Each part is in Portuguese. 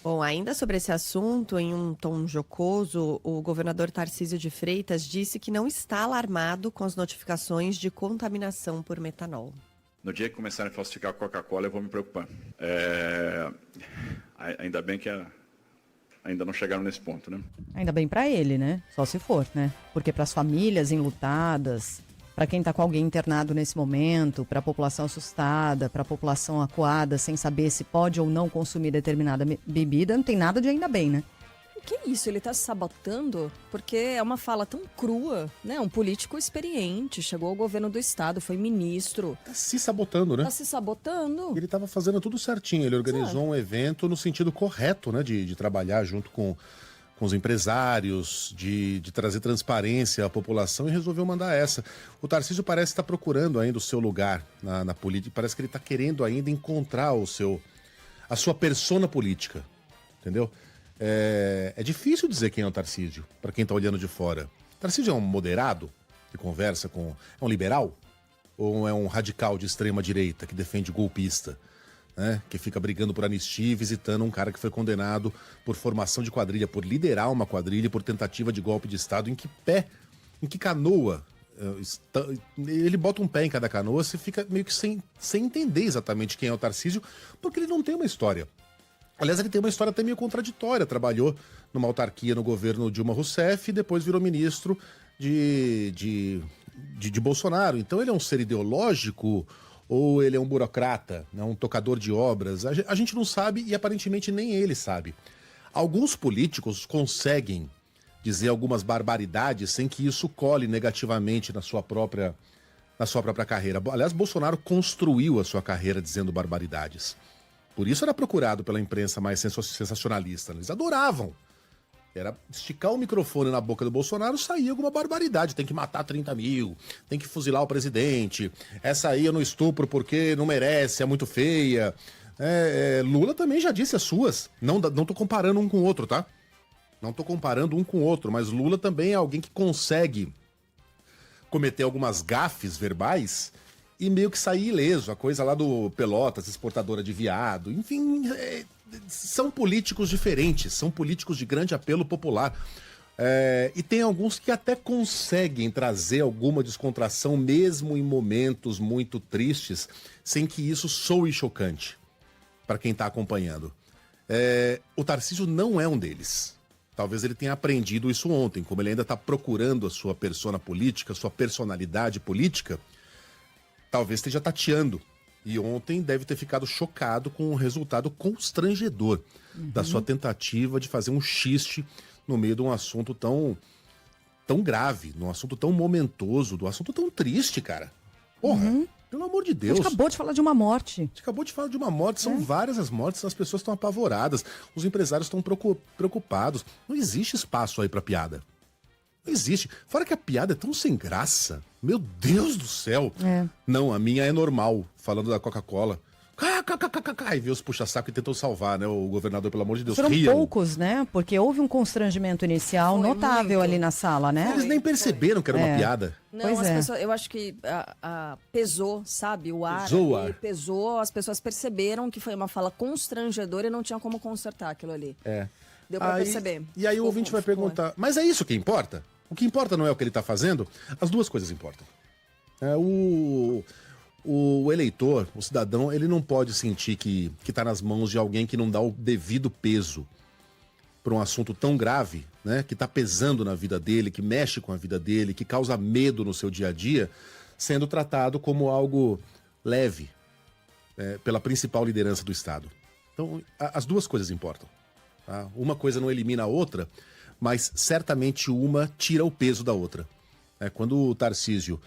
Bom, ainda sobre esse assunto, em um tom jocoso, o governador Tarcísio de Freitas disse que não está alarmado com as notificações de contaminação por metanol. No dia que começarem a falsificar a Coca-Cola, eu vou me preocupar. Ainda bem que ainda não chegaram nesse ponto, né? Ainda bem pra ele, né? Só se for, né? Porque pras famílias enlutadas, pra quem tá com alguém internado nesse momento, pra população assustada, pra população acuada, sem saber se pode ou não consumir determinada bebida, não tem nada de ainda bem, né? O que é isso? Ele tá se sabotando? Porque é uma fala tão crua, né? Um político experiente, chegou ao governo do estado, foi ministro. Tá se sabotando, né? Tá se sabotando. Ele estava fazendo tudo certinho, ele organizou um evento no sentido correto, né? De trabalhar junto com os empresários, de trazer transparência à população e resolveu mandar essa. O Tarcísio parece estar procurando ainda o seu lugar na política, parece que ele está querendo ainda encontrar a sua persona política, entendeu? É difícil dizer quem é o Tarcísio, para quem tá olhando de fora. Tarcísio é um moderado que conversa com... É um liberal? Ou é um radical de extrema direita que defende golpista, né? Que fica brigando por anistia e visitando um cara que foi condenado por formação de quadrilha, por liderar uma quadrilha, por tentativa de golpe de Estado. Em que canoa? Ele bota um pé em cada canoa, você fica meio que sem entender exatamente quem é o Tarcísio, porque ele não tem uma história. Aliás, ele tem uma história até meio contraditória. Trabalhou numa autarquia no governo Dilma Rousseff e depois virou ministro de Bolsonaro. Então ele é um ser ideológico ou ele é um burocrata, né, um tocador de obras? A gente não sabe e aparentemente nem ele sabe. Alguns políticos conseguem dizer algumas barbaridades sem que isso cole negativamente na sua própria carreira. Aliás, Bolsonaro construiu a sua carreira dizendo barbaridades. Por isso era procurado pela imprensa mais sensacionalista. Eles adoravam. Era esticar o microfone na boca do Bolsonaro, saía alguma barbaridade. Tem que matar 30 mil, tem que fuzilar o presidente. Essa aí eu não estupro porque não merece, é muito feia. Lula também já disse as suas. Não tô comparando um com o outro, tá? Não tô comparando um com o outro, mas Lula também é alguém que consegue cometer algumas gafes verbais e meio que sair ileso. A coisa lá do Pelotas, exportadora de viado, enfim, são políticos diferentes, são políticos de grande apelo popular. E tem alguns que até conseguem trazer alguma descontração, mesmo em momentos muito tristes, sem que isso soe chocante para quem está acompanhando. O Tarcísio não é um deles. Talvez ele tenha aprendido isso ontem, como ele ainda está procurando a sua persona política, a sua personalidade política, talvez esteja tateando. E ontem deve ter ficado chocado com o resultado constrangedor da sua tentativa de fazer um xiste no meio de um assunto tão grave, num assunto tão momentoso, de um assunto tão triste, cara. Porra, pelo amor de Deus. A gente acabou de falar de uma morte. A gente acabou de falar de uma morte, são várias as mortes, as pessoas estão apavoradas, os empresários estão preocupados. Não existe espaço aí pra piada. Não existe. Fora que a piada é tão sem graça. Meu Deus do céu. Não, a minha é normal, falando da Coca-Cola. E viu os puxa-saco e tentou salvar, né? O governador, pelo amor de Deus, foram riam. poucos, né? Porque houve um constrangimento inicial notável ali na sala, né? Eles nem perceberam que era uma piada. Não, Pois as é. pessoas, eu acho que pesou, sabe? O ar Pesou o ali, ar. pesou, as pessoas perceberam que foi uma fala constrangedora e não tinha como consertar aquilo ali. Deu pra perceber. E aí o ouvinte vai perguntar, mas é isso que importa? O que importa não é o que ele tá fazendo? As duas coisas importam. O eleitor, o cidadão, ele não pode sentir que tá nas mãos de alguém que não dá o devido peso para um assunto tão grave, né? Que tá pesando na vida dele, que mexe com a vida dele, que causa medo no seu dia a dia, sendo tratado como algo leve pela principal liderança do Estado. Então, as duas coisas importam. Tá? Uma coisa não elimina a outra, mas certamente uma tira o peso da outra. Quando o Tarcísio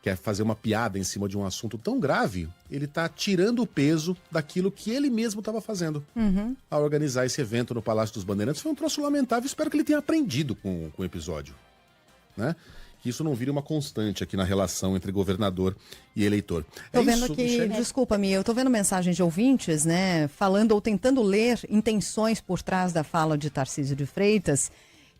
quer fazer uma piada em cima de um assunto tão grave, ele tá tirando o peso daquilo que ele mesmo estava fazendo ao organizar esse evento no Palácio dos Bandeirantes. Foi um troço lamentável, espero que ele tenha aprendido com o episódio, né? Que isso não vire uma constante aqui na relação entre governador e eleitor. Tô vendo que, desculpa-me, eu tô vendo mensagens de ouvintes, né, falando ou tentando ler intenções por trás da fala de Tarcísio de Freitas,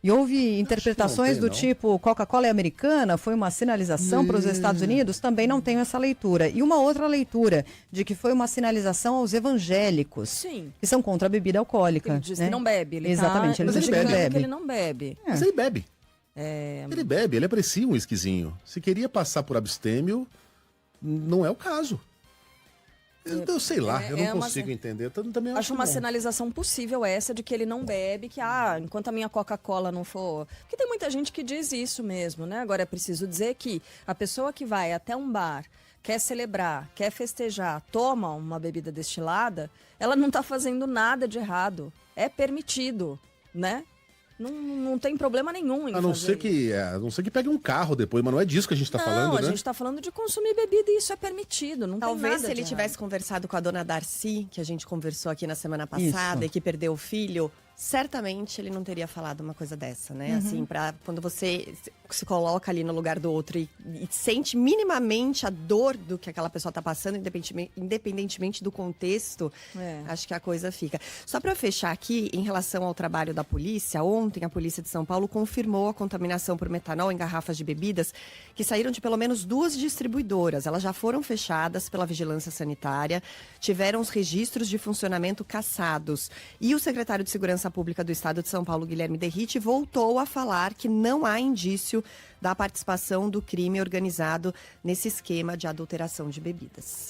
E houve interpretações tem, do não. tipo Coca-Cola é americana, foi uma sinalização para os Estados Unidos, também não tenho essa leitura. E uma outra leitura, de que foi uma sinalização aos evangélicos, Sim. que são contra a bebida alcoólica. Ele diz né? que não bebe. Ele Exatamente, ele Mas diz ele que não bebe. bebe. que ele não bebe. Mas ele bebe. Ele bebe, ele aprecia um esquisinho. Se queria passar por abstêmio, não é o caso. Eu sei lá, eu não consigo entender. Eu também Acho uma bom. sinalização possível essa de que ele não bebe, que enquanto a minha Coca-Cola não for... Porque tem muita gente que diz isso mesmo, né? Agora é preciso dizer que a pessoa que vai até um bar, quer celebrar, quer festejar, toma uma bebida destilada, ela não está fazendo nada de errado. É permitido, né? Não tem problema nenhum em A não fazer ser que, a não ser que pegue um carro depois, mas não é disso que a gente tá falando, a né? gente está falando de consumir bebida e isso é permitido. Não tem Talvez nada se ele de tivesse errado. conversado com a dona Darcy, que a gente conversou aqui na semana passada Isso. e que perdeu o filho, certamente ele não teria falado uma coisa dessa, né? Assim, quando você se coloca ali no lugar do outro e sente minimamente a dor do que aquela pessoa está passando, independentemente do contexto, acho que a coisa fica. Só para fechar aqui, em relação ao trabalho da polícia, ontem a Polícia de São Paulo confirmou a contaminação por metanol em garrafas de bebidas que saíram de pelo menos 2 distribuidoras. Elas já foram fechadas pela Vigilância Sanitária, tiveram os registros de funcionamento cassados. E o secretário de Segurança Pública do Estado de São Paulo, Guilherme Derrite, voltou a falar que não há indício da participação do crime organizado nesse esquema de adulteração de bebidas.